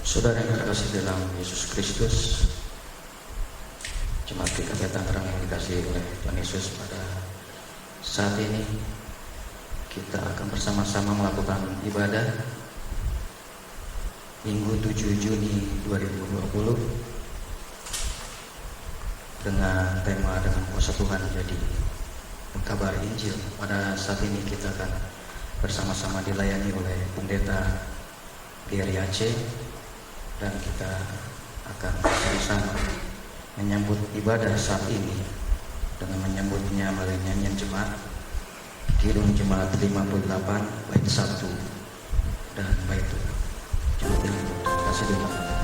Saudara yang terkasih dalam Yesus Kristus, jemaat GKP Tangerang yang dikasihi oleh Tuhan Yesus, pada saat ini kita akan bersama-sama melakukan ibadah Minggu 7 Juni 2020 dengan tema dengan kuasa Tuhan jadi kabar Injil. Pada saat ini kita akan bersama-sama dilayani oleh Pendeta Pierre Aceh, dan kita akan bersama menyambut ibadah saat ini dengan menyambutnya melalui nyanyian jemaat Kidung Jemaat 58 bait 1 dan bait 2. Jemaat yang kasih dilakukan.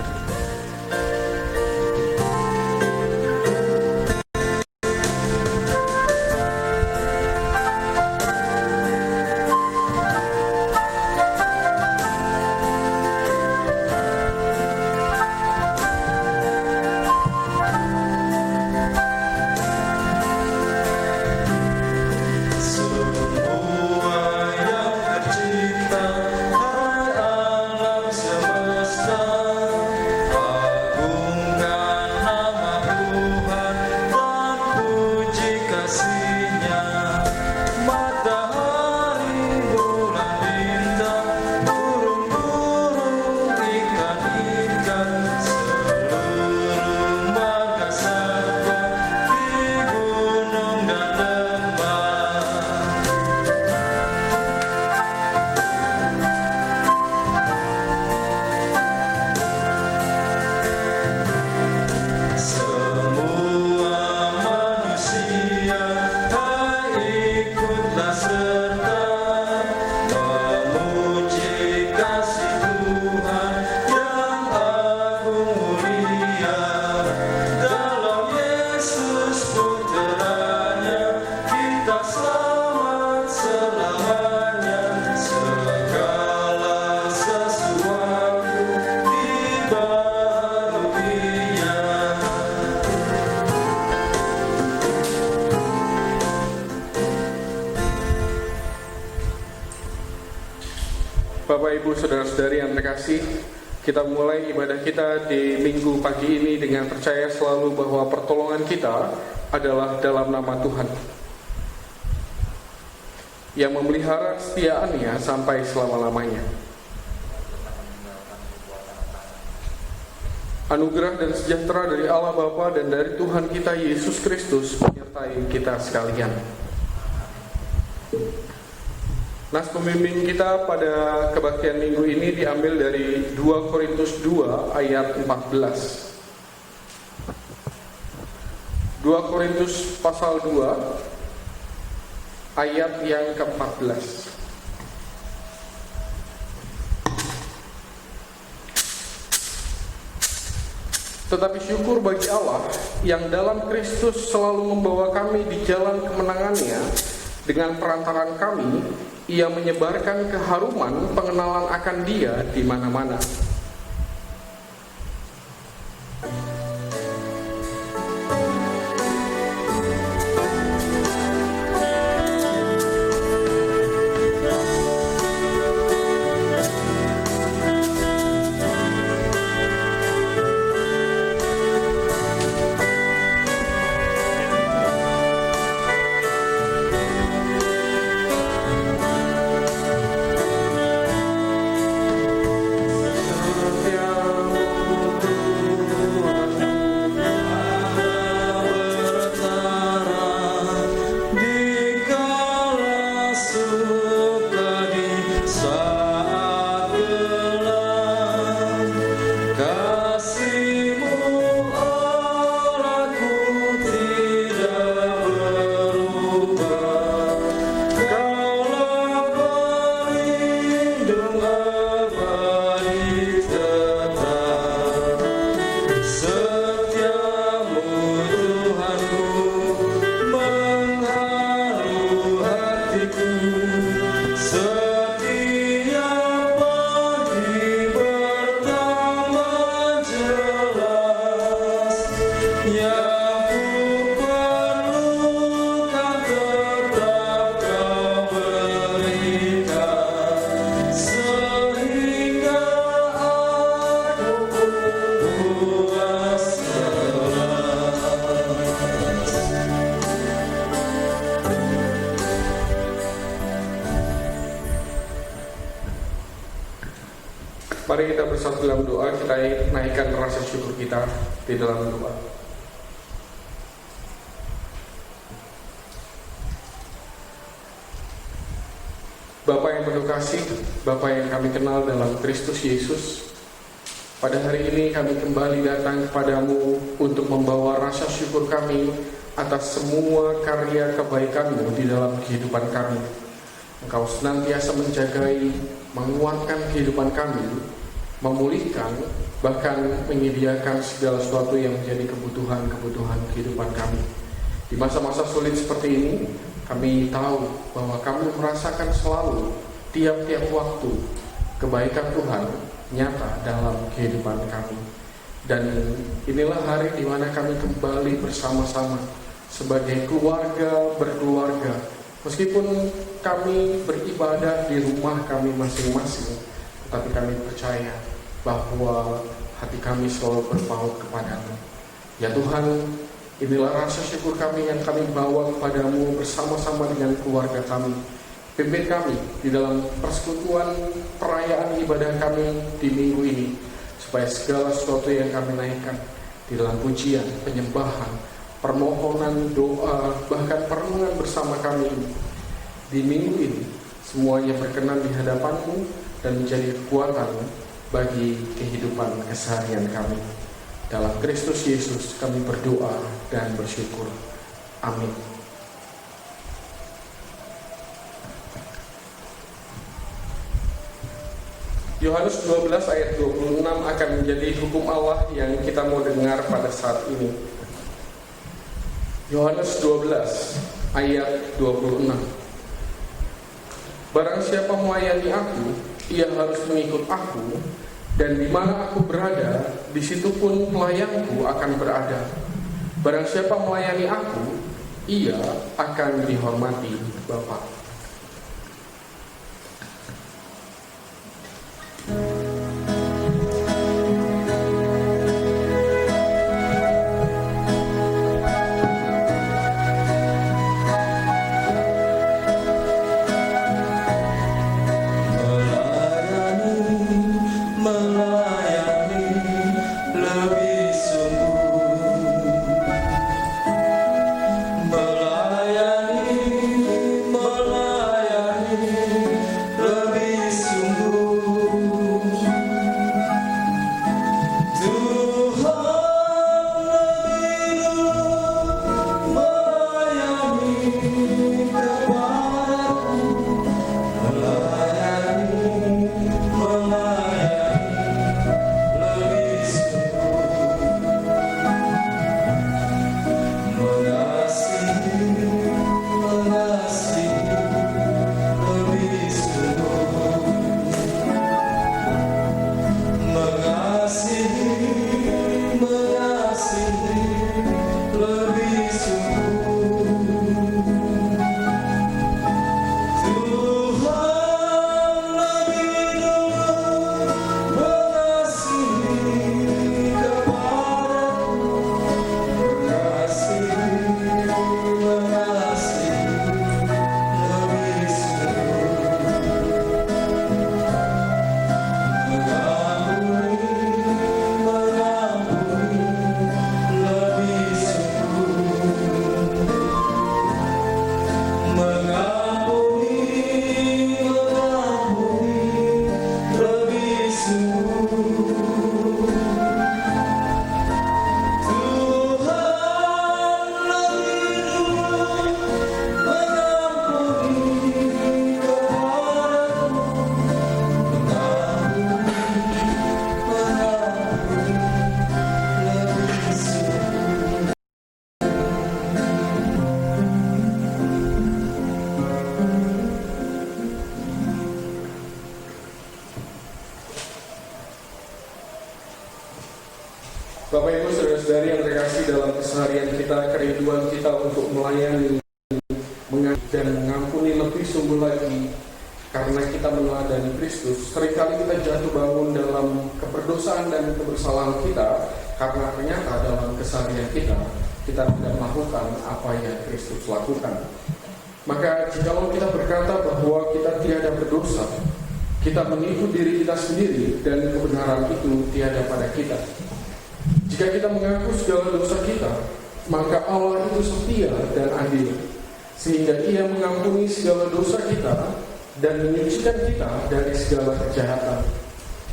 Bapak, Ibu, Saudara-saudari yang terkasih, kita mulai ibadah kita di minggu pagi ini dengan percaya selalu bahwa pertolongan kita adalah dalam nama Tuhan yang memelihara kesetiaannya sampai selama-lamanya. Anugerah dan sejahtera dari Allah Bapa dan dari Tuhan kita Yesus Kristus menyertai kita sekalian. Nas pembimbing kita pada kebaktian minggu ini diambil dari 2 Korintus 2 ayat 14. 2 Korintus pasal 2 ayat yang ke-14. Tetapi syukur bagi Allah yang dalam Kristus selalu membawa kami di jalan kemenangannya. Dengan perantaran kami, Ia menyebarkan keharuman pengenalan akan Dia di mana-mana. Mari kita bersatu dalam doa, kita naikkan rasa syukur kita di dalam doa. Bapa yang penuh kasih, Bapa yang kami kenal dalam Kristus Yesus, pada hari ini kami kembali datang kepadamu untuk membawa rasa syukur kami atas semua karya kebaikan-Mu di dalam kehidupan kami. Engkau senantiasa menjagai, menguatkan kehidupan kami, memulihkan, bahkan menyediakan segala sesuatu yang menjadi kebutuhan-kebutuhan kehidupan kami. Di masa-masa sulit seperti ini, kami tahu bahwa kami merasakan selalu, tiap-tiap waktu, kebaikan Tuhan nyata dalam kehidupan kami. Dan inilah hari di mana kami kembali bersama-sama sebagai keluarga berkeluarga. Meskipun kami beribadah di rumah kami masing-masing, tetapi kami percaya bahwa hati kami selalu berpaut kepadamu. Ya Tuhan, inilah rasa syukur kami yang kami bawa kepadamu bersama-sama dengan keluarga kami. Pimpin kami di dalam persekutuan perayaan ibadah kami di minggu ini, supaya segala sesuatu yang kami naikkan di dalam pujian, penyembahan, permohonan, doa, bahkan perenungan bersama kami di minggu ini, semuanya berkenan di hadapan-Mu dan menjadi kekuatan bagi kehidupan keseharian kami. Dalam Kristus Yesus kami berdoa dan bersyukur. Amin. Yohanes 12 ayat 26 akan menjadi hukum Allah yang kita mau dengar pada saat ini. Yohanes 12 ayat 26. Barang siapa melayani aku, ia harus mengikut aku, dan di mana aku berada, di situ pun pelayanku akan berada. Barang siapa melayani aku, ia akan dihormati Bapa. Bapak Ibu saudara-saudari yang terkasih, dalam keseharian kita, kerinduan kita untuk melayani dan mengampuni lebih sungguh lagi karena kita meneladani Kristus. Seringkali kita jatuh bangun dalam keberdosaan dan kebersalahan kita karena ternyata dalam keseharian kita tidak melakukan apa yang Kristus lakukan. Maka jika kita berkata bahwa kita tidak ada berdosa, kita menipu diri kita sendiri dan kebenaran itu tiada pada kita. Jika kita mengaku segala dosa kita, maka Allah itu setia dan adil, sehingga Ia mengampuni segala dosa kita dan menyucikan kita dari segala kejahatan.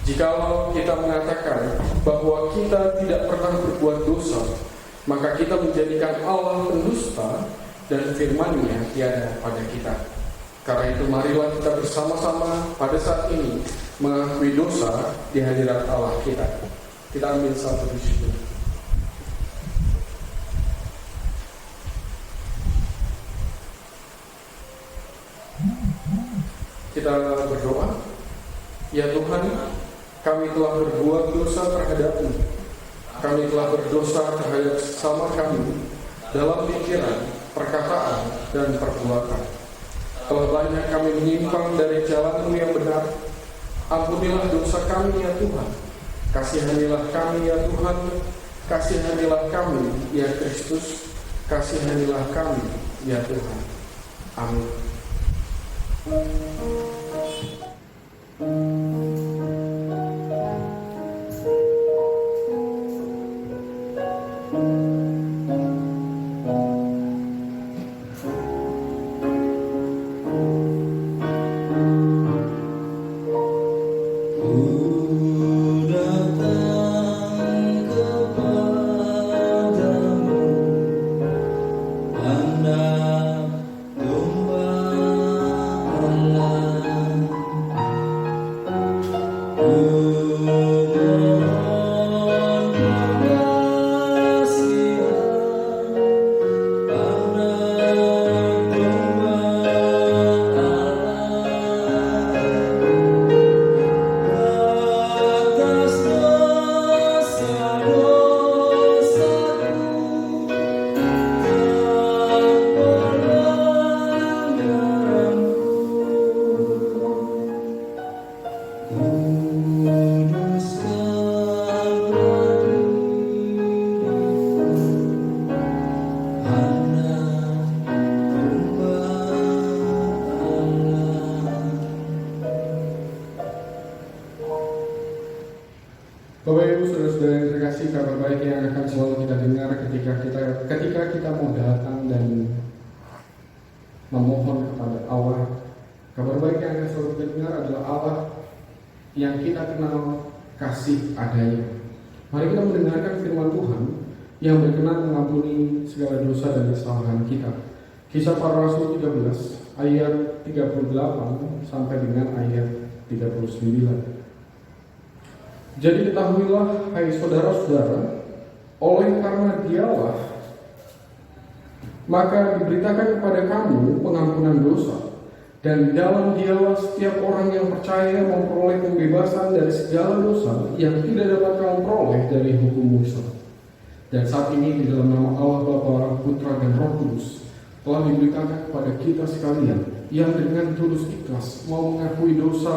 Jikalau kita mengatakan bahwa kita tidak pernah berbuat dosa, maka kita menjadikan Allah pendusta dan firman-Nya tiada pada kita. Karena itu marilah kita bersama-sama pada saat ini mengakui dosa di hadirat Allah kita. Kita ambil satu bersyukur. Kita berdoa. Ya Tuhan, kami telah berbuat dosa terhadap-Mu. Kami telah berdosa terhadap sesama kami dalam pikiran, perkataan, dan perbuatan. Telah banyak kami menyimpang dari jalan-Mu yang benar. Ampunilah dosa kami ya Tuhan. Kasihanilah kami ya Tuhan. Kasihanilah kami ya Kristus. Kasihanilah kami ya Tuhan. Amin. Bapak Ibu saudara-saudara yang terkasih, kabar baik yang akan selalu kita dengar ketika kita mau datang dan memohon kepada Allah. Kabar baik yang akan selalu kita dengar adalah Allah yang kita kenal kasih adanya. Mari kita mendengarkan firman Tuhan yang berkenan mengampuni segala dosa dan kesalahan kita. Kisah Para Rasul 13 ayat 38 sampai dengan ayat 39. Jadi ketahuilah, hai saudara-saudara, oleh karena Dialah maka diberitakan kepada kamu pengampunan dosa, dan dalam Dialah setiap orang yang percaya memperoleh pembebasan dari segala dosa yang tidak dapat kamu peroleh dari hukum Musa. Dan saat ini di dalam nama Allah Bapa, Putra dan Roh Kudus telah diberitakan kepada kita sekalian yang dengan tulus ikhlas mau mengakui dosa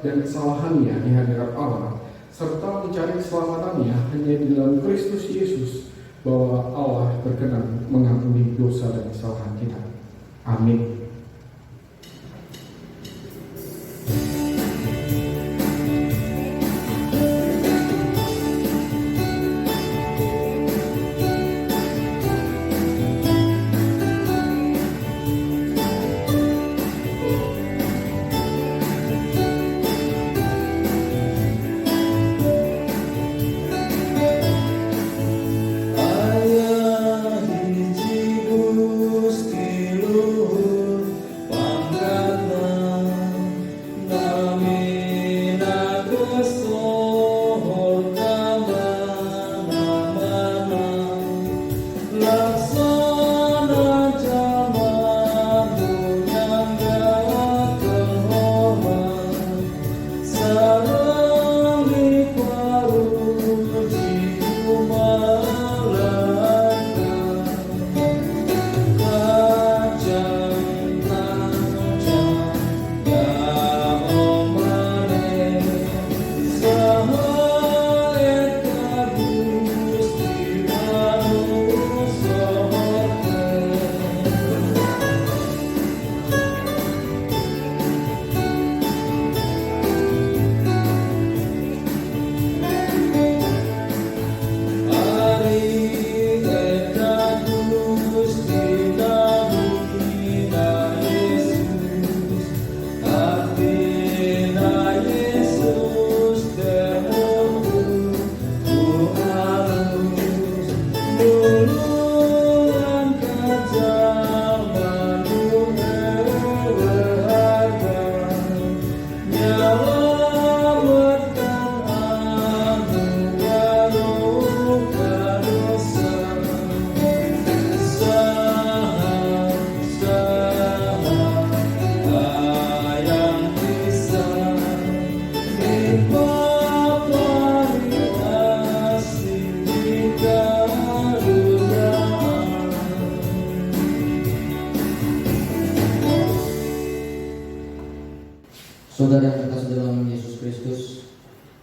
dan kesalahannya di hadirat Allah, serta mencari keselamatannya hanya di dalam Kristus Yesus, bahwa Allah berkenan mengampuni dosa dan kesalahan kita. Amin. Ayah hiji Gusti Luhur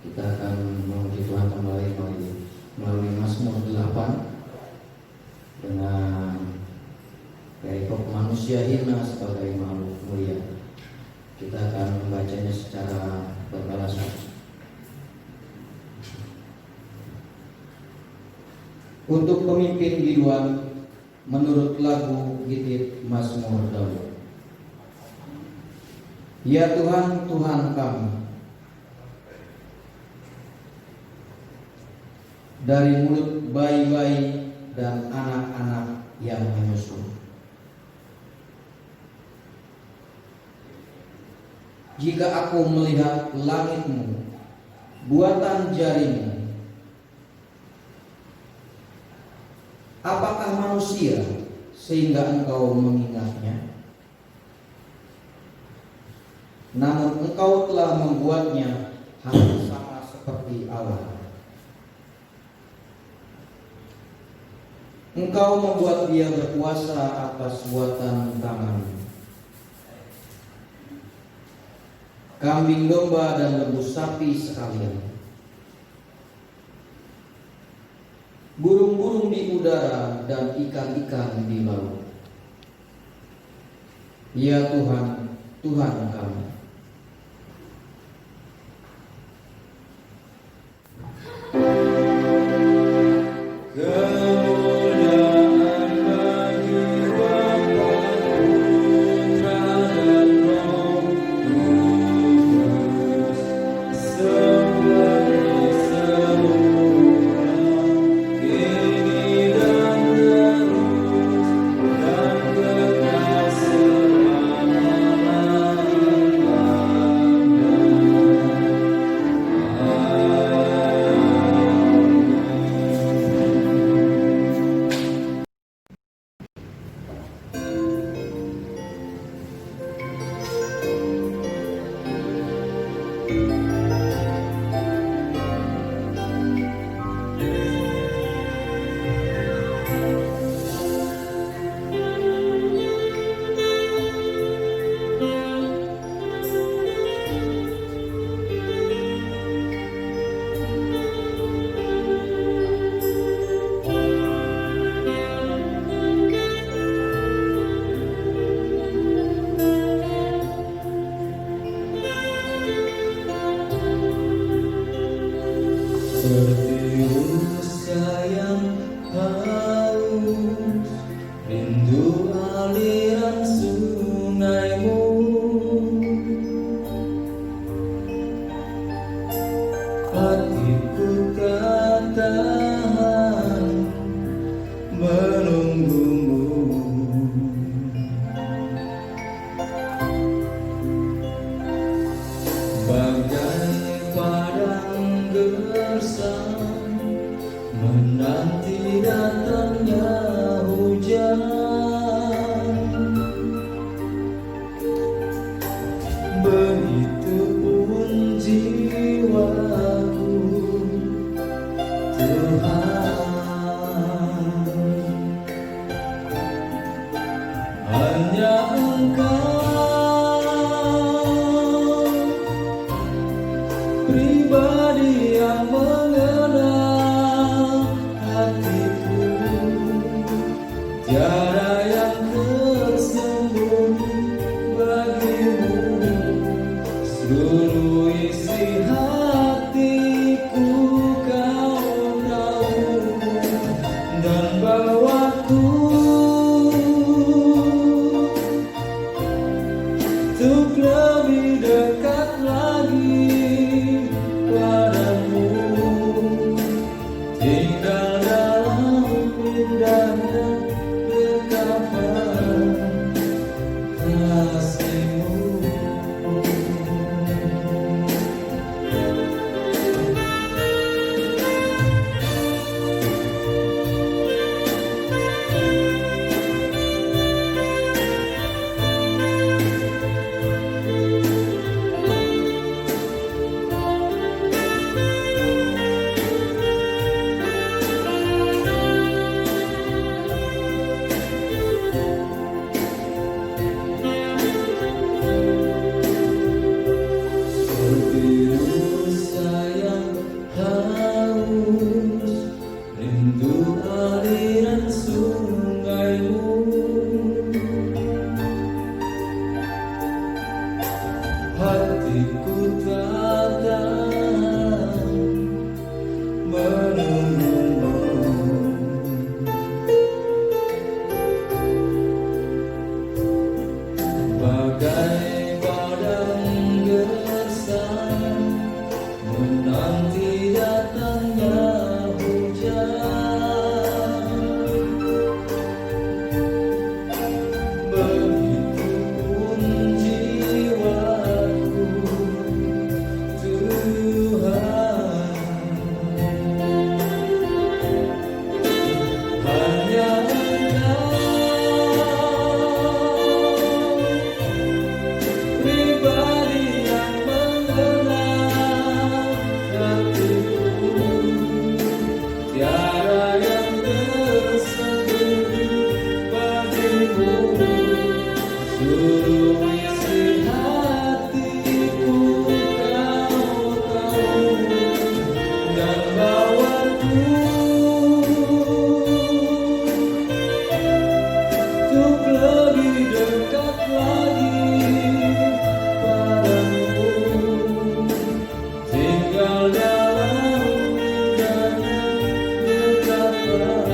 Kita akan memuji Tuhan kembali melalui Mazmur 8 dengan perikop manusia hina sebagai makhluk mulia. Kita akan membacanya secara berbalas-balas. Untuk pemimpin biduan menurut lagu Gitit Mazmur Daud. Ya Tuhan, Tuhan kami, dari mulut bayi-bayi dan anak-anak yang menyusu, jika aku melihat langit-Mu, buatan jarimu, apakah manusia sehingga Engkau mengingatnya? Namun Engkau telah membuatnya hampir sama seperti Allah. Engkau membuat dia berkuasa atas buatan tangan-Mu. Kambing domba dan lembu sapi sekalian, burung-burung di udara dan ikan-ikan di laut. Ya Tuhan, Tuhan kami. Seperti usia yang haus, rindu aliran sungai-Mu. Hatiku tak tahan menunggu-Mu. Bagai padang gersang menanti datangnya hujan, begitupun jiwaku, Tuhan. Hanya Engkau pribadi yang mengenal hatiku, tiada yang tersembunyi bagi-Mu. Seluruh isi hatiku Kau tahu, dan bawaku untuk lebih dekat lagi padamu, tinggal dalam indahnya nanti datangnya hujan. Begitupun jiwaku, Tuhan, hanya pribadi yang mengenal hatiku, tiada yang tersembunyi bagimu. Seluruh isi hatiku kau tahu, dan bawaku untuk lebih dekat lagi padamu, tinggal dalam indahnya dekatlah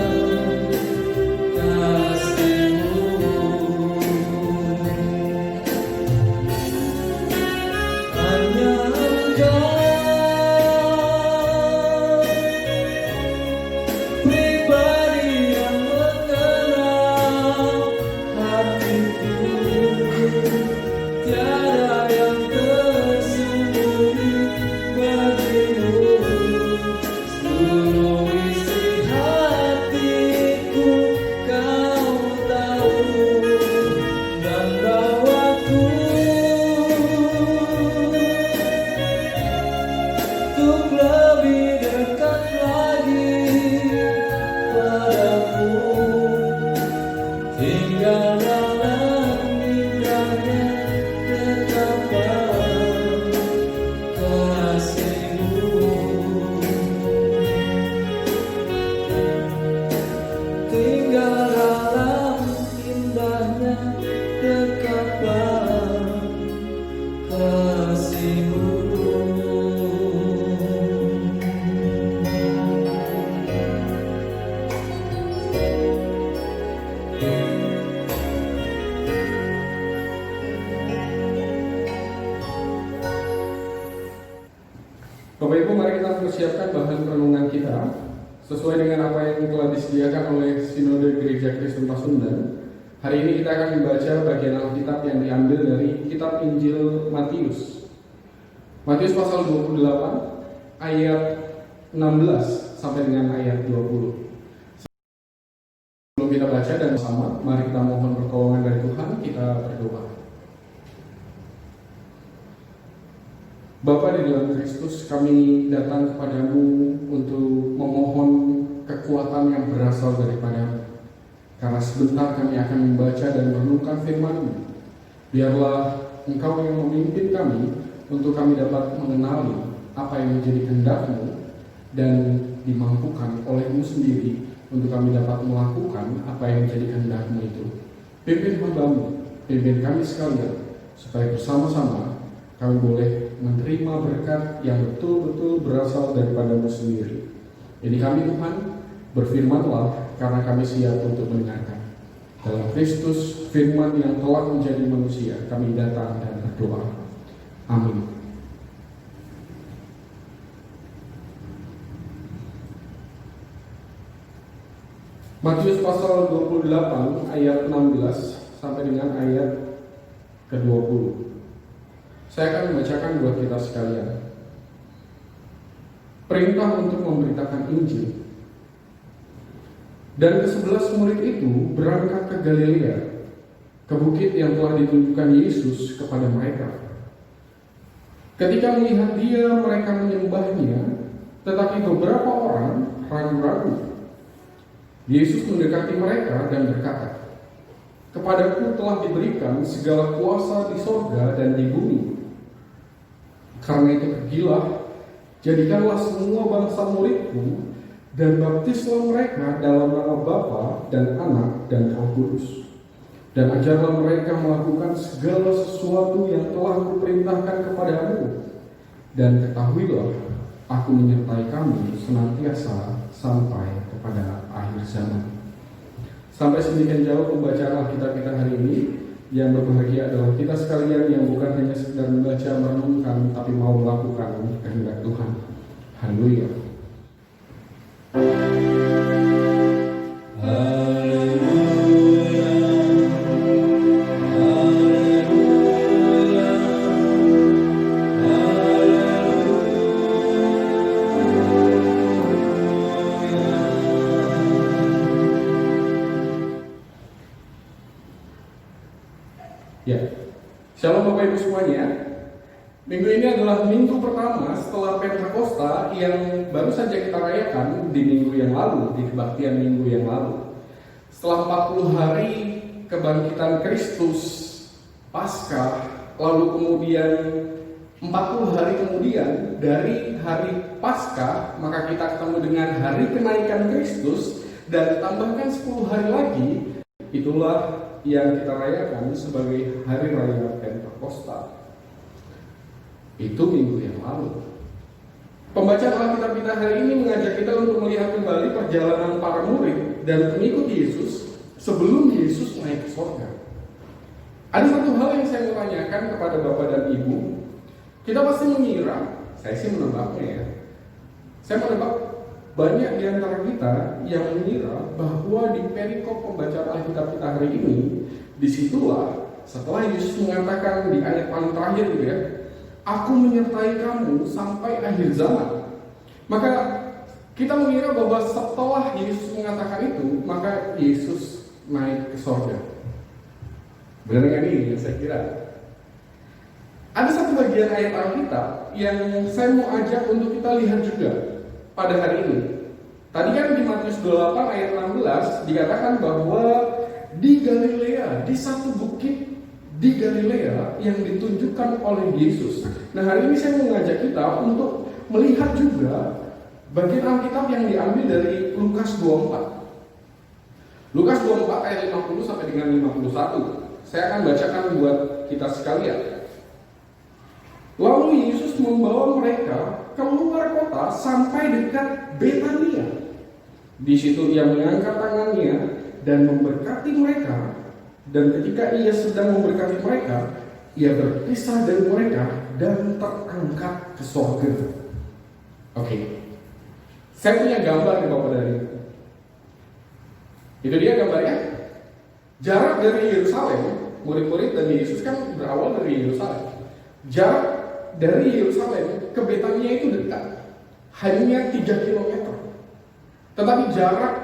kasih-Mu. Hanya Engkau, pribadi yang mengenal hatiku, tiada yang tersembunyi bagimu. Seluruh isi hatiku kau tahu, dan bawaku untuk lebih dekat lagi padamu, tinggal dalam indahnya dekatlah kasih-Mu. Tinggal dalam indahnya dekatlah kasih-Mu. Bapak Ibu, mari kita mempersiapkan bahan renungan kita sesuai dengan apa yang telah disediakan oleh Sinode Gereja Kristen Pasundan. Hari ini kita akan membaca bagian Alkitab yang diambil dari kitab Injil Matius. Matius pasal 28 ayat 16 sampai dengan ayat 20. Sebelum kita baca dan bersama, mari kita mohon pertolongan dari Tuhan, kita berdoa. Bapa di dalam Kristus, kami datang kepadamu untuk memohon kekuatan yang berasal daripada-Mu. Karena sebentar kami akan membaca dan merenungkan firman-Mu. Biarlah Engkau yang memimpin kami untuk kami dapat mengenali apa yang menjadi kehendak-Mu dan dimampukan oleh-Mu sendiri untuk kami dapat melakukan apa yang menjadi kehendak-Mu itu. Pimpin hamba-Mu, pimpin kami sekalian, supaya bersama-sama kami boleh menerima berkat yang betul-betul berasal daripada-Mu sendiri. Jadi kami Tuhan, berfirmanlah karena kami siap untuk mendengarkan. Dalam Kristus, firman yang telah menjadi manusia, kami datang dan berdoa. Amin. Matius pasal 28 ayat 16 sampai dengan ayat ke-20. Saya akan membacakan buat kita sekalian. Perintah untuk memberitakan Injil. Dan ke-11 murid itu berangkat ke Galilea, ke bukit yang telah ditunjukkan Yesus kepada mereka. Ketika melihat Dia, mereka menyembahnya, tetapi beberapa orang ragu-ragu. Yesus mendekati mereka dan berkata, "Kepadaku telah diberikan segala kuasa di sorga dan di bumi. Karena itu pergilah, jadikanlah semua bangsa muridku, dan baptislah mereka dalam nama Bapa dan Anak dan Roh Kudus. Dan ajarlah mereka melakukan segala sesuatu yang telah kuperintahkan kepadamu. Dan ketahuilah, aku menyertai kamu senantiasa sampai kepada akhir zaman." Sampai sedemikian jauh pembacaan Alkitab kita hari ini. Yang berbahagia adalah kita sekalian yang bukan hanya sekedar membaca merenungkan, tapi mau melakukan kehendak Tuhan. Haleluya. Ya, shalom Bapak Ibu semuanya. Minggu ini adalah minggu pertama setelah Pentakosta yang baru saja kita rayakan di minggu yang lalu, di kebaktian minggu yang lalu. Setelah 40 hari kebangkitan Kristus, Paskah, lalu kemudian 40 hari kemudian dari hari Paskah, maka kita ketemu dengan hari kenaikan Kristus, dan tambahkan 10 hari lagi, itulah yang kita rayakan sebagai hari raya Pentakosta. Itu minggu yang lalu. Pembacaan Alkitab kita hari ini mengajak kita untuk melihat kembali perjalanan para murid dan pengikut Yesus sebelum Yesus naik ke surga. Ada satu hal yang saya mau tanyakan kepada Bapak dan Ibu. Kita pasti mengira, saya sih menebaknya ya, saya menebak banyak di antara kita yang mengira bahwa di perikop pembacaan Alkitab kita hari ini, disitulah setelah Yesus mengatakan di ayat paling terakhir gitu ya, aku menyertai kamu sampai akhir zaman. Maka kita mengira bahwa setelah Yesus mengatakan itu, maka Yesus naik ke surga. Benar nggak ini yang saya kira? Ada satu bagian ayat Alkitab yang saya mau ajak untuk kita lihat juga pada hari ini. Tadi kan di Matius 28 ayat 16 dikatakan bahwa di Galilea, di satu bukit di Galilea yang ditunjukkan oleh Yesus. Nah, hari ini saya mau mengajak kita untuk melihat juga bagian Alkitab yang diambil dari Lukas 24. Lukas 24 ayat 50 sampai dengan 51. Saya akan bacakan buat kita sekalian. Lalu Yesus membawa mereka keluar kota sampai dekat Betania. Di situ ia mengangkat tangannya dan memberkati mereka. Dan ketika ia sedang memberkati mereka, ia berpisah dari mereka dan terangkat ke surga. Oke. Saya punya gambar nih Bapak dan Ibu. Itu dia gambarnya. Jarak dari Yerusalem, murid-murid dan Yesus kan berawal dari Yerusalem. Jarak dari Yerusalem ke Betania itu dekat, hanya 3 km. Tetapi jarak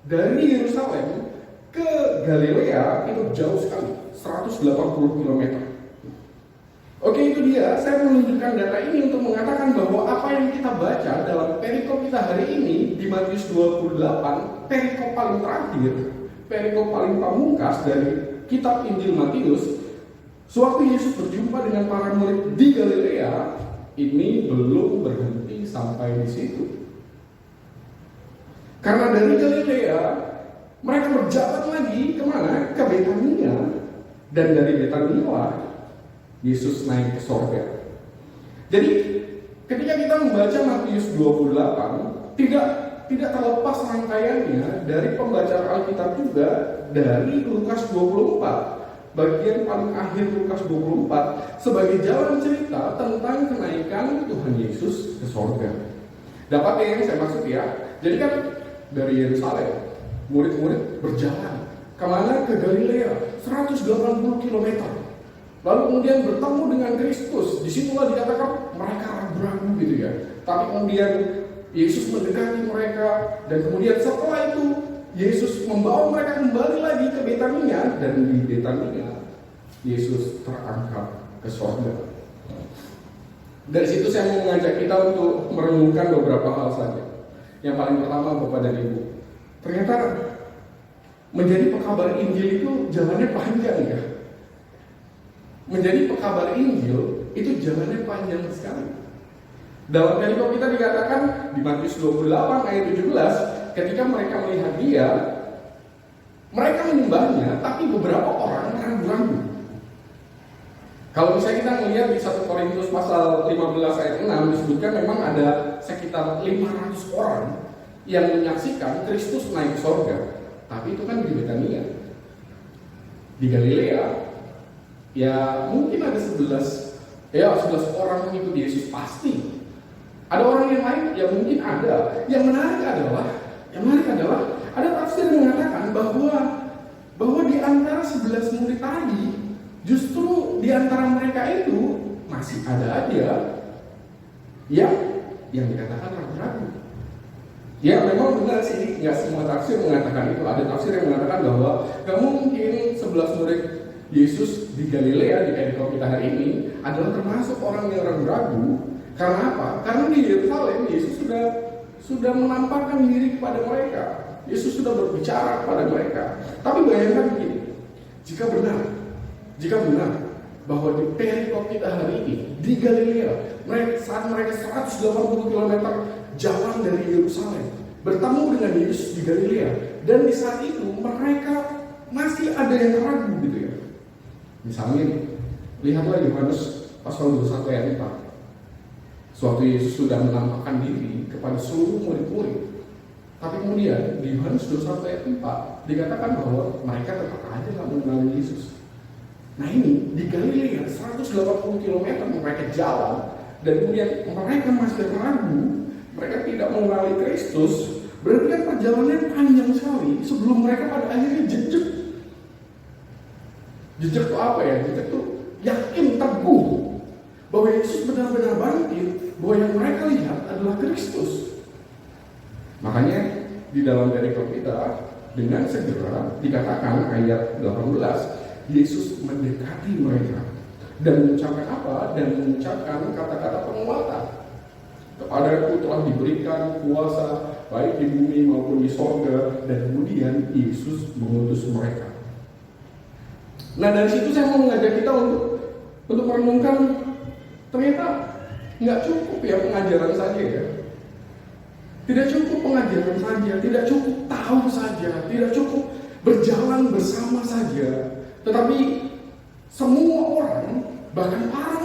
dari Yerusalem ke Galilea itu jauh sekali, 180 km. Oke, itu dia. Saya menunjukkan data ini untuk mengatakan bahwa apa yang kita baca dalam perikop kita hari ini di Matius 28, perikop paling terakhir, perikop paling pamungkas dari kitab Injil Matius, sewaktu Yesus berjumpa dengan para murid di Galilea, ini belum berhenti sampai di situ. Karena dari Galilea mereka berjalan lagi kemana? Ke Betania. Dan dari Betania Yesus naik ke surga. Jadi ketika kita membaca Matius 28, tidak terlepas rangkaiannya dari pembacaan Alkitab juga dari Lukas 24. Bagian paling akhir Lukas 24 sebagai jalan cerita tentang kenaikan Tuhan Yesus ke surga. Dapat yang saya maksud ya? Jadi kan dari Yerusalem murid-murid berjalan kemana? Ke Galilea, 180 km. Lalu kemudian bertemu dengan Kristus. Disitulah dikatakan mereka ragu-ragu gitu ya. Tapi kemudian Yesus mendekati mereka, dan kemudian setelah itu Yesus membawa mereka kembali lagi ke Betania, dan di Betania Yesus terangkat ke surga. Dari situ saya mau mengajak kita untuk merenungkan beberapa hal saja. Yang paling pertama, Bapak dan Ibu, ternyata menjadi pekabar Injil itu jalannya panjang ya. Menjadi pekabar Injil itu jalannya panjang sekali. Dalam perikop kita dikatakan di Matius 28 ayat 17, ketika mereka melihat dia, mereka menyembahnya, tapi beberapa orang ragu-ragu. Kalau misalnya kita melihat di 1 Korintus pasal 15 ayat 6 disebutkan memang ada sekitar 500 orang yang menyaksikan Kristus naik ke surga. Tapi itu kan di Betania. Di Galilea ya mungkin ada 11 orang mengikuti Yesus pasti. Ada orang yang lain, ya mungkin ada. Yang menarik adalah ada tafsir yang mengatakan bahwa di antara 11 murid tadi, justru di antara mereka itu masih ada aja yang dikatakan ragu-ragu. Ya memang benar sih, nggak semua tafsir mengatakan itu. Ada tafsir yang mengatakan bahwa gak mungkin 11 murid Yesus di Galilea, di perikop kita hari ini adalah termasuk orang yang ragu-ragu. Karena apa? Karena di Yerusalem Yesus sudah menampakkan diri kepada mereka. Yesus sudah berbicara kepada mereka. Tapi bayangkan begini, jika benar bahwa di perikop kita hari ini di Galilea, saat mereka 180 km jalan dari Yerusalem bertemu dengan Yesus di Galilea, dan di saat itu mereka masih ada yang ragu gitu ya. Misalnya, lihatlah Yohanes pasal 21 ayat 4. Suatu Yesus sudah menampakkan diri kepada seluruh murid-murid, tapi kemudian di Yohanes 21 ayat 4 dikatakan bahwa mereka tetap aja nggak mengenal Yesus. Nah ini di Galilea 180 km mereka jalan, dan kemudian mereka masih ragu, mereka tidak mengenali Kristus. Berarti kan perjalanannya panjang sekali sebelum mereka pada akhirnya jejak. Jejak itu apa ya? Jejak itu yakin teguh bahwa Yesus benar-benar bangkit, bahwa yang mereka lihat adalah Kristus. Makanya di dalam perikop kita dengan segera dikatakan ayat 18, Yesus mendekati mereka dan mengucapkan apa? Dan mengucapkan kata-kata penguatan. Kepadaku telah diberikan kuasa baik di bumi maupun di sorga. Dan kemudian Yesus mengutus mereka. Nah dari situ saya mau mengajak kita untuk merenungkan, ternyata nggak cukup ya pengajaran saja ya. Tidak cukup pengajaran saja, tidak cukup tahu saja, tidak cukup berjalan bersama saja. Tetapi semua orang, bahkan para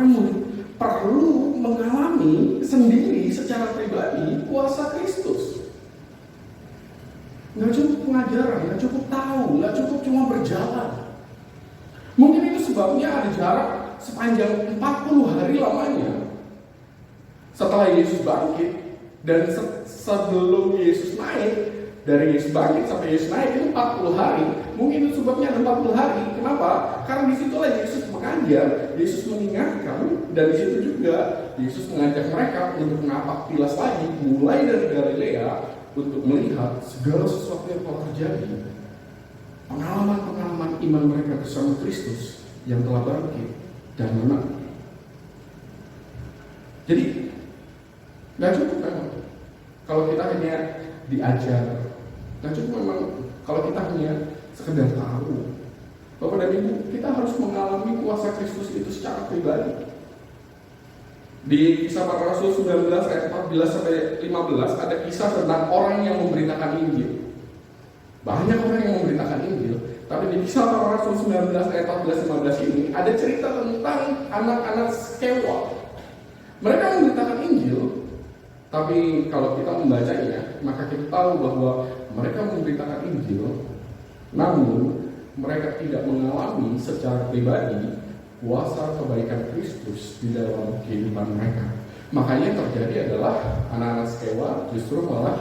murid perlu mengalami sendiri secara pribadi kuasa Kristus. Nggak cukup pengajaran, nggak cukup tahu, nggak cukup cuma berjalan. Mungkin itu sebabnya ada jarak sepanjang 40 hari lamanya setelah Yesus bangkit, dan sebelum Yesus naik. Dari Yesus bangkit sampai Yesus naik itu 40 hari. Mungkin itu sebabnya ada 40 hari. Kenapa? Karena disitulah Yesus mengajar, Yesus mengingatkan, dan disitu juga Yesus mengajak mereka untuk menapak tilas lagi, mulai dari Galilea, untuk melihat segala sesuatu yang telah terjadi. Pengalaman-pengalaman iman mereka bersama Kristus yang telah bangkit dan menang. Jadi nggak cukup memang kalau kita hanya diajar. Nggak cukup memang kalau kita hanya sekedar tahu. Bapak dan Ibu, kita harus mengalami kuasa Kristus itu secara pribadi. Di Kisah Para Rasul 19 ayat 14 sampai 15 ada kisah tentang orang yang memberitakan Injil. Banyak orang yang memberitakan Injil, tapi di Kisah Para Rasul 19 ayat 14-15 ini ada cerita tentang anak-anak Skewa. Mereka memberitakan Injil, tapi kalau kita membacanya, maka kita tahu bahwa mereka memberitakan Injil, namun mereka tidak mengalami secara pribadi kuasa kebaikan Kristus di dalam kehidupan mereka. Makanya terjadi adalah anak-anak Skewa justru malah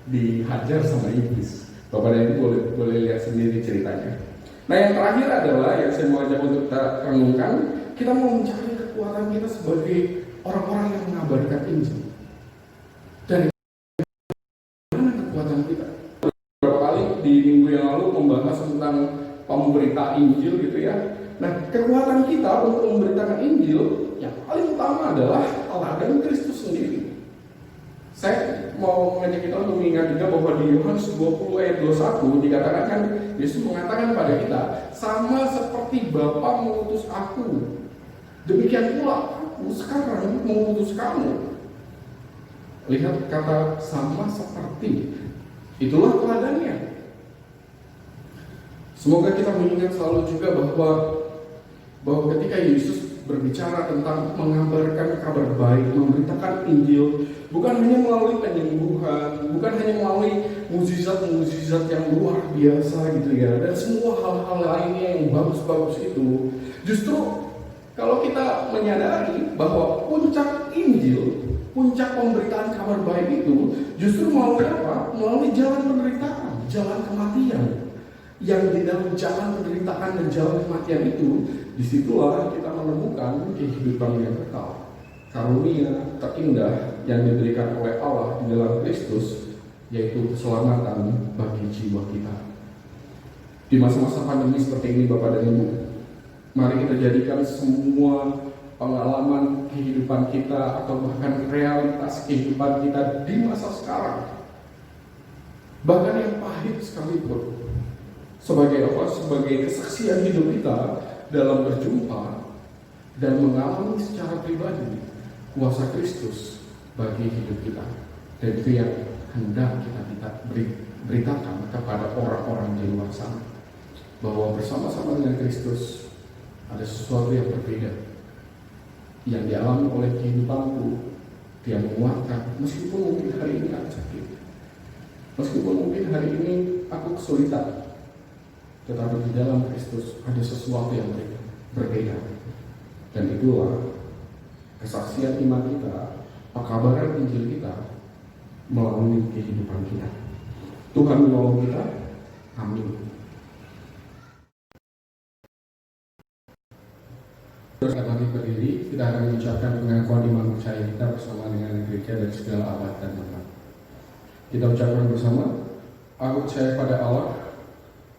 dihajar sama iblis. Bapak dan Ibu boleh lihat sendiri ceritanya. Nah yang terakhir adalah yang saya mau ajak untuk kita renungkan, kita mau mencari kekuatan kita sebagai orang-orang yang mengabarkan Injil. Dan mana kekuatan kita? Beberapa kali di minggu yang lalu membahas tentang pemberita Injil gitu ya. Nah kekuatan kita untuk memberitakan Injil yang paling utama adalah teladan Kristus sendiri. Saya mau mengajak kita untuk mengingat juga bahwa di Yohanes 20 ayat 21 dikatakan kan, Yesus mengatakan pada kita, sama seperti Bapa mengutus aku, demikian pula aku sekarang mengutus kamu. Lihat kata sama seperti, itulah teladannya. Semoga kita mengingat selalu juga bahwa ketika Yesus berbicara tentang mengabarkan kabar baik, memberitakan Injil, bukan hanya melalui penyembuhan, bukan hanya melalui mukjizat-mukjizat yang luar biasa gitu ya, dan semua hal-hal lainnya yang bagus-bagus itu. Justru kalau kita menyadari bahwa puncak Injil, puncak pemberitaan kabar baik itu justru melalui apa? Melalui jalan penderitaan, jalan kematian. Yang di dalam jalan penderitaan dan jalan kematian itu, disitulah kita menemukan kehidupan yang kekal. Karunia terindah yang diberikan oleh Allah di dalam Kristus, yaitu keselamatan bagi jiwa kita. Di masa-masa pandemi seperti ini Bapak dan Ibu, mari kita jadikan semua pengalaman kehidupan kita atau bahkan realitas kehidupan kita di masa sekarang, bahkan yang pahit sekalipun, sebagai apa? Sebagai kesaksian hidup kita dalam berjumpa dan mengalami secara pribadi kuasa Kristus bagi hidup kita. Dan itu yang hendak kita beritakan kepada orang-orang di luar sana, bahwa bersama-sama dengan Kristus ada sesuatu yang berbeda yang dialami oleh kehidupanku. Dia menguatkan, meskipun mungkin hari ini aku sakit, meskipun mungkin hari ini aku kesulitan, tetapi di dalam Kristus ada sesuatu yang berbeda. Dan itulah kesaksian iman kita, pekabaran Injil kita melalui kehidupan kita. Tuhan menolong kita. Amin. Terus kami berdiri, kita akan mengucapkan pengakuan iman percaya kita bersama dengan gereja dari segala abad dan tempat. Kita ucapkan bersama, aku percaya pada Allah,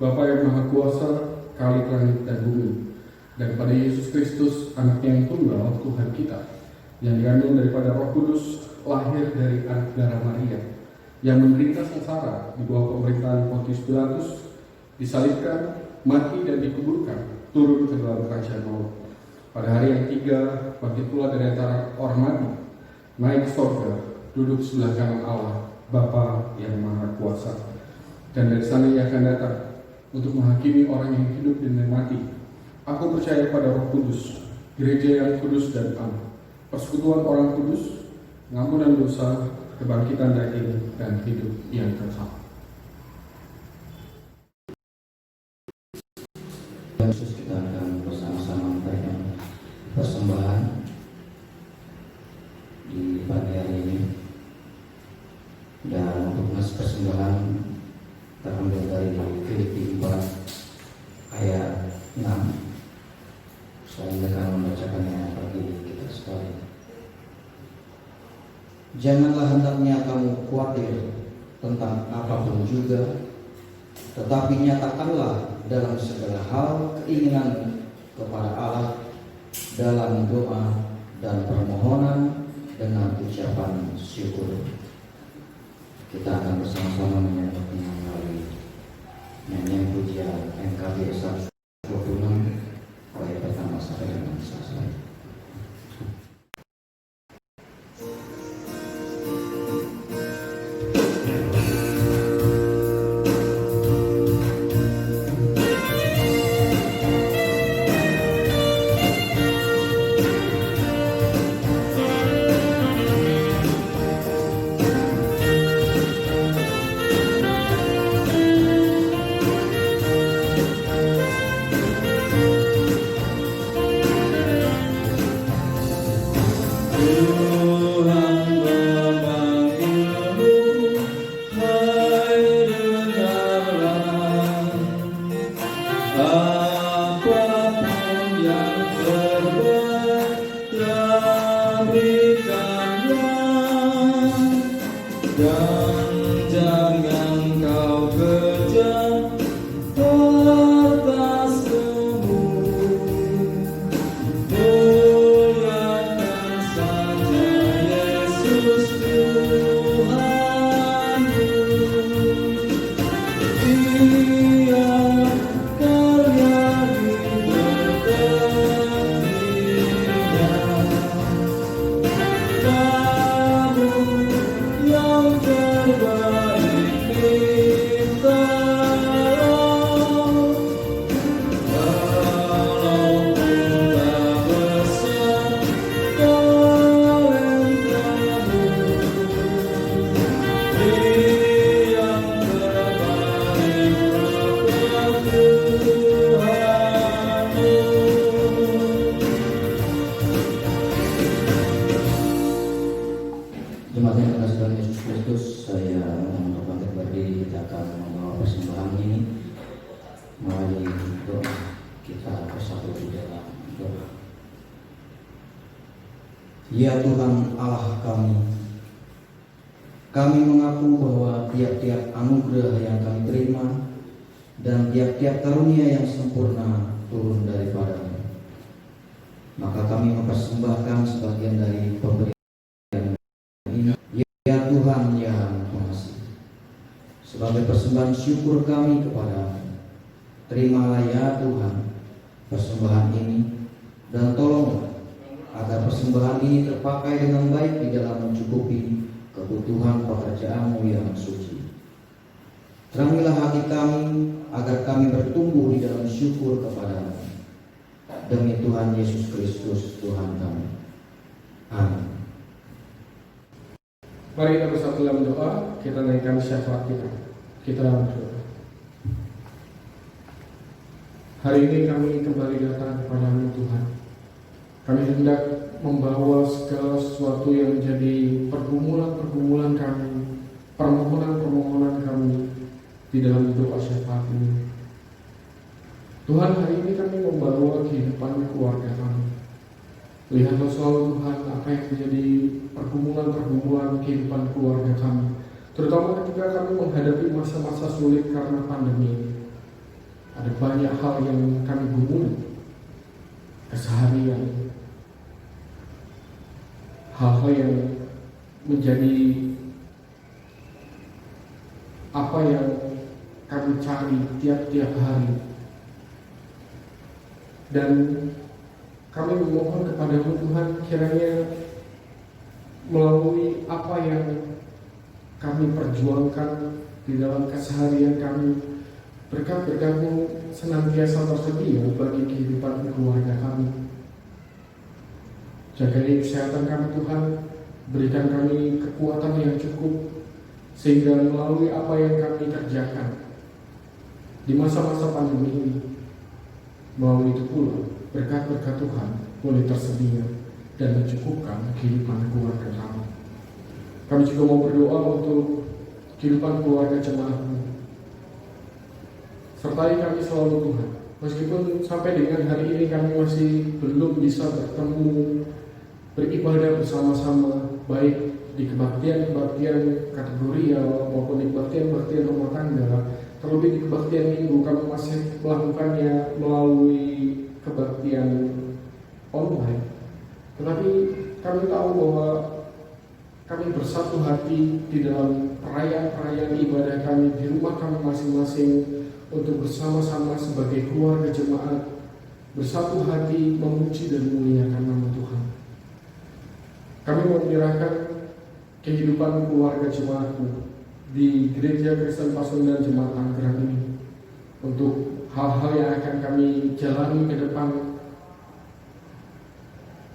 Bapa yang Maha Kuasa, Khalik langit dan bumi, dan pada Yesus Kristus, Anaknya yang tunggal, Tuhan kita, yang dikandung daripada Roh Kudus, lahir dari anak darah Maria, yang menderita sengsara di bawah pemerintahan Pontius Pilatus, disalibkan, mati dan dikuburkan, turun ke dalam kerajaan maut. Pada hari yang ketiga, bangkit pula dari antara orang mati, naik ke surga, duduk sebelah kanan Allah, Bapa yang Maha Kuasa. Dan dari sana Ia akan datang untuk menghakimi orang yang hidup dan yang mati. Aku percaya pada Roh Kudus, gereja yang kudus dan am, persekutuan orang kudus, pengampunan dosa, kebangkitan daging, dan hidup yang kekal. Yesus, kita akan bersama-sama memberikan persembahan di pagi hari ini. Dan untuk mas persembahan terambil dari Filipi 4 ayat 6. Saya akan membacakannya bagi kita sekalian. Janganlah hendaknya kamu khawatir tentang apapun juga, tetapi nyatakanlah dalam segala hal keinginan kepada Allah dalam doa dan permohonan dengan ucapan syukur. Kita akan bersama-sama menyebutnya melalui nyanyian pujian MKB 126 ayat pertama sampai dengan selesai. Kamu yang Jemaat yang dikasihi Tuhan Yesus Kristus, saya untuk bangkit berdiri, kita akan membawa persembahan ini. Mari doa kita bersatu di dalam doa. Ya Tuhan Allah kami mengaku bahwa tiap-tiap anugerah yang kami terima dan tiap-tiap karunia yang sempurna turun daripada-Mu. Maka kami mempersembahkan sebagian dari pemberian ini, ya Tuhan yang pengasih, sebagai persembahan syukur kami kepada-Mu. Terimalah ya Tuhan persembahan ini, dan tolonglah agar persembahan ini terpakai dengan baik di dalam mencukupi kebutuhan pekerjaan-Mu yang suci. Terangilah hati kami agar kami bertumbuh di dalam syukur kepada-Mu. Demi Tuhan Yesus Kristus Tuhan kami. Amin. Mari kita bersatu dalam doa, kita naikkan syafaat kita. Kita berdoa. Hari ini kami kembali datang kepada-Mu Tuhan. Kami hendak membawa segala sesuatu yang menjadi pergumulan-pergumulan kami, permohonan-permohonan kami di dalam doa syafaat ini. Tuhan, hari ini kami membawa kehidupan keluarga kami. Lihatlah selalu Tuhan apa yang menjadi pergumulan-pergumulan kehidupan keluarga kami, terutama ketika kami menghadapi masa-masa sulit karena pandemi ini. Ada banyak hal yang kami gumuli, keseharian, hal-hal yang menjadi apa yang kami cari tiap-tiap hari, dan kami memohon kepada-Mu Tuhan, kiranya melalui apa yang kami perjuangkan di dalam keseharian kami, berkat-berkat-Mu senantiasa tersedia bagi kehidupan keluarga kami. Jagai kesehatan kami Tuhan, berikan kami kekuatan yang cukup, sehingga melalui apa yang kami kerjakan di masa-masa pandemi ini, melalui itu pula berkat-berkat Tuhan boleh tersedia dan mencukupkan kehidupan keluarga kami. Kami juga mau berdoa untuk kehidupan keluarga jemaat-Mu. Sertai kami selalu Tuhan, meskipun sampai dengan hari ini kami masih belum bisa bertemu, beribadah bersama-sama, baik di kebaktian-kebaktian kategorial maupun di kebaktian-kebaktian rumah tangga. Terlebih di kebaktian minggu kami masih melakukannya melalui kebaktian online. Tetapi kami tahu bahwa kami bersatu hati di dalam perayaan-perayaan ibadah kami di rumah kami masing-masing untuk bersama-sama sebagai keluarga jemaat bersatu hati memuji dan memuliakan nama Tuhan. Kami menyerahkan kehidupan keluarga jemaat-Mu di Gereja Kristen Pasundan Jemaat Tanggerang ini untuk hal-hal yang akan kami jalani ke depan,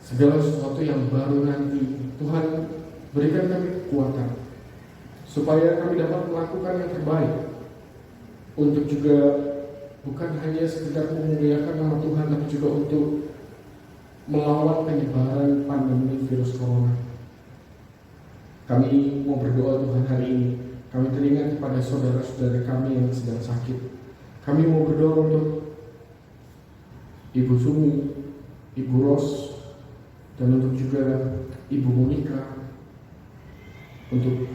segala sesuatu yang baru nanti. Tuhan, berikan kami kekuatan supaya kami dapat melakukan yang terbaik untuk juga bukan hanya sekedar memuliakan nama Tuhan, tapi juga untuk melawan penyebaran pandemi virus corona. Kami mau berdoa Tuhan hari ini. Kami teringat kepada saudara-saudara kami yang sedang sakit. Kami mau berdoa untuk Ibu Sumi, Ibu Ros, dan untuk juga Ibu Monika, untuk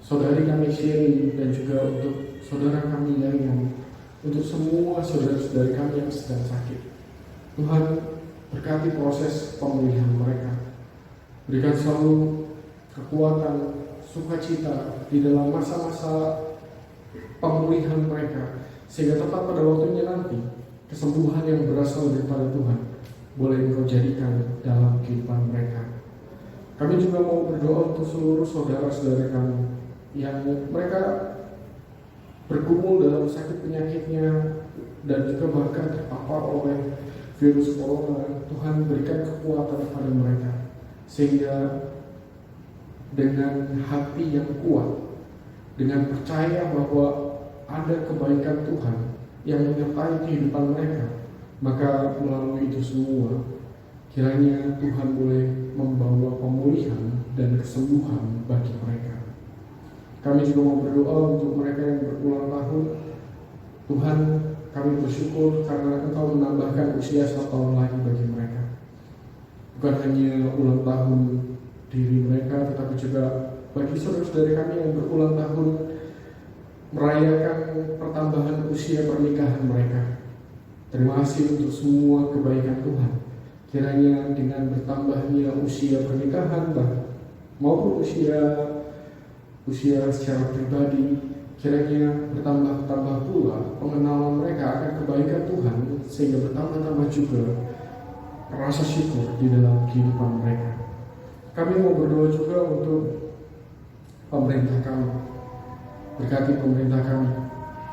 saudari kami Sherry, dan juga untuk saudara kami Yayan, untuk semua saudara-saudari kami yang sedang sakit. Tuhan, berkati proses pemulihan mereka. Berikan selalu kekuatan, sukacita di dalam masa-masa pemulihan mereka, sehingga tepat pada waktunya nanti kesembuhan yang berasal daripada Tuhan boleh Engkau jadikan dalam kehidupan mereka. Kami juga mau berdoa untuk seluruh saudara-saudara kami yang mereka bergumul dalam sakit penyakitnya dan juga bahkan terpapar oleh virus corona. Tuhan, berikan kekuatan kepada mereka sehingga dengan hati yang kuat, dengan percaya bahwa ada kebaikan Tuhan yang menyertai kehidupan mereka, maka melalui itu semua kiranya Tuhan boleh membawa pemulihan dan kesembuhan bagi mereka. Kami juga mau berdoa untuk mereka yang berulang tahun. Tuhan, kami bersyukur karena Engkau menambahkan usia 1 tahun lagi bagi mereka. Bukan hanya ulang tahun diri mereka, tetapi juga bagi saudara-saudara kami yang berulang tahun merayakan pertambahan usia pernikahan mereka. Terima kasih untuk semua kebaikan Tuhan. Kiranya dengan bertambahnya usia pernikahan maupun usia secara pribadi, kiranya bertambah pula pengenalan mereka akan kebaikan Tuhan, sehingga bertambah juga rasa syukur di dalam kehidupan mereka. Kami mau berdoa juga untuk pemerintah kami. Berkati pemerintah kami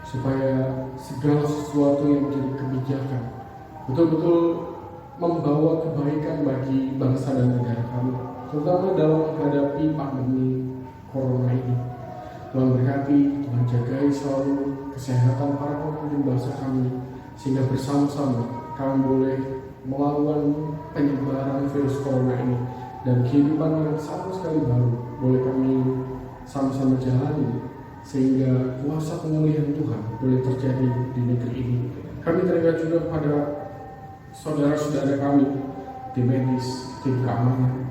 supaya segala sesuatu yang menjadi kebijakan betul-betul membawa kebaikan bagi bangsa dan negara kami, terutama dalam menghadapi pandemi Corona ini. Tuhan berkati, Tuhan jagai selalu kesehatan para pemimpin bangsa kami, sehingga bersama-sama kami boleh melawan penyebaran virus Corona ini, dan kehidupan yang sama sekali baru boleh kami sama-sama jalani, sehingga kuasa pemulihan Tuhan boleh terjadi di negeri ini. Kami teringat juga pada saudara-saudara kami di medis, tim keamanan,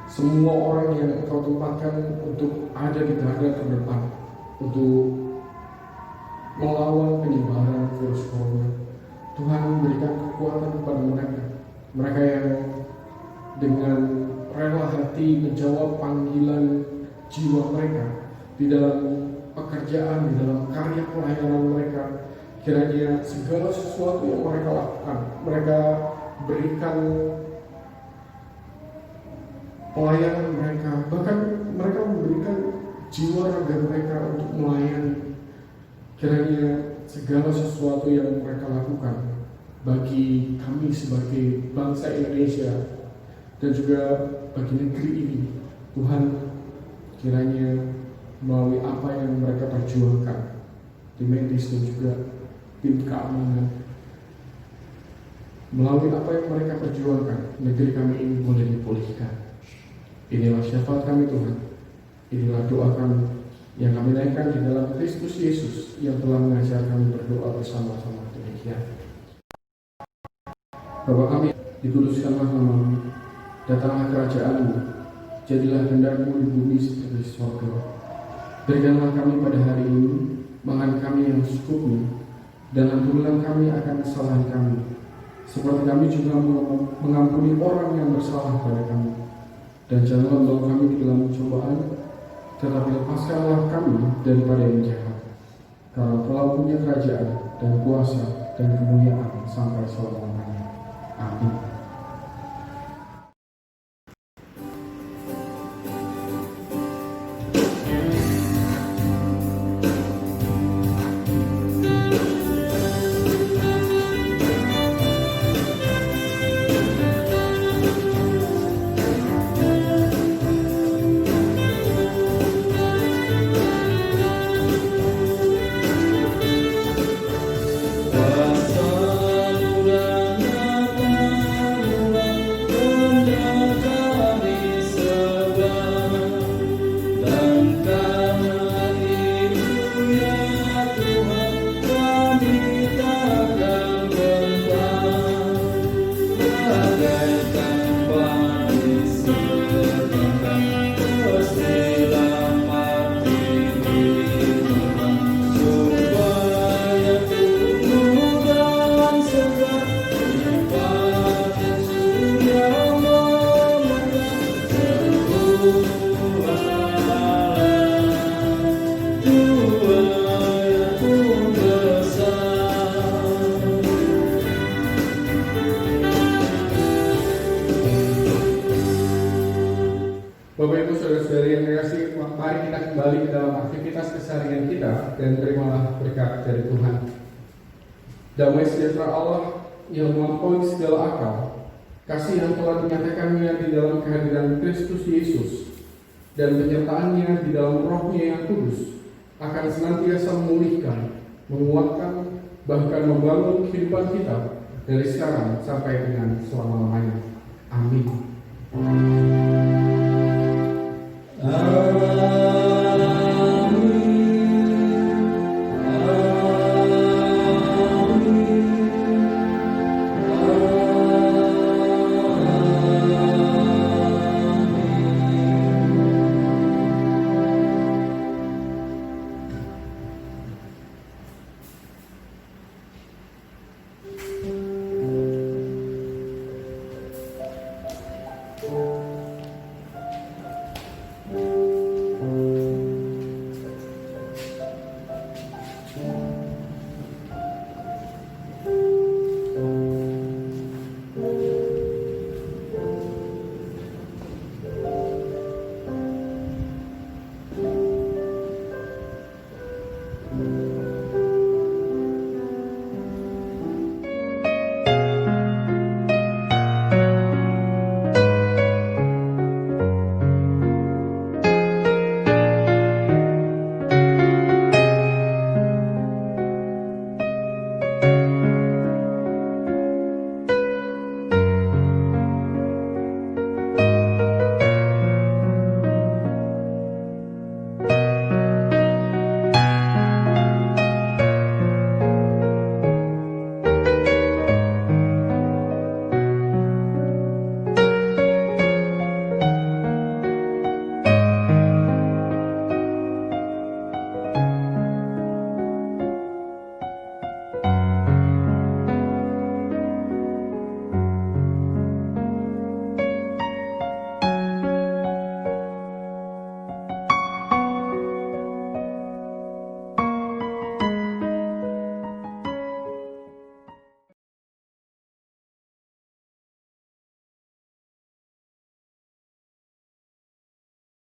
semua orang yang Engkau tempatkan untuk ada di garda terdepan untuk melawan penyebaran virus corona. Tuhan berikan kekuatan kepada mereka yang dengan rela hati menjawab panggilan jiwa mereka di dalam pekerjaan, di dalam karya pelayanan mereka. Kiranya segala sesuatu yang mereka lakukan, mereka berikan pelayanan mereka, bahkan mereka memberikan jiwa raga mereka untuk melayani. Kiranya segala sesuatu yang mereka lakukan bagi kami sebagai bangsa Indonesia dan juga bagi negeri ini, Tuhan, kiranya melalui apa yang mereka perjuangkan di medis dan juga tim keamanan, melalui apa yang mereka perjuangkan, negeri kami ini boleh dipulihkan. Inilah syafaat kami Tuhan, inilah doa kami yang kami naikkan di dalam Kristus Yesus yang telah mengajar kami berdoa bersama-sama demikian. Bapa kami, dikuduskanlah namamu, datanglah kerajaan-Mu, jadilah kehendak-Mu di bumi seperti di surga. Berikanlah kami pada hari ini makan kami yang secukupnya, dan ampunilah kami akan kesalahan kami, seperti kami juga mengampuni orang yang bersalah pada kami. Dan janganlah membawa kami di dalam cobaan, tetapi lepaskanlah kami daripada yang jahat. Karena Telah punya kerajaan dan kuasa dan kemuliaan sampai selama-lamanya. Amin. Bapak Ibu Saudara-saudari yang dikasihi, mari kita kembali ke dalam aktivitas keseharian kita dan terimalah berkat dari Tuhan. Damai sejahtera Allah yang melampaui segala akal, kasih yang telah dinyatakannya di dalam kehadiran Kristus Yesus dan penyertaannya di dalam Roh-Nya yang kudus akan senantiasa memulihkan, menguatkan, bahkan membangun kehidupan kita dari sekarang sampai dengan selama-lamanya. Amin.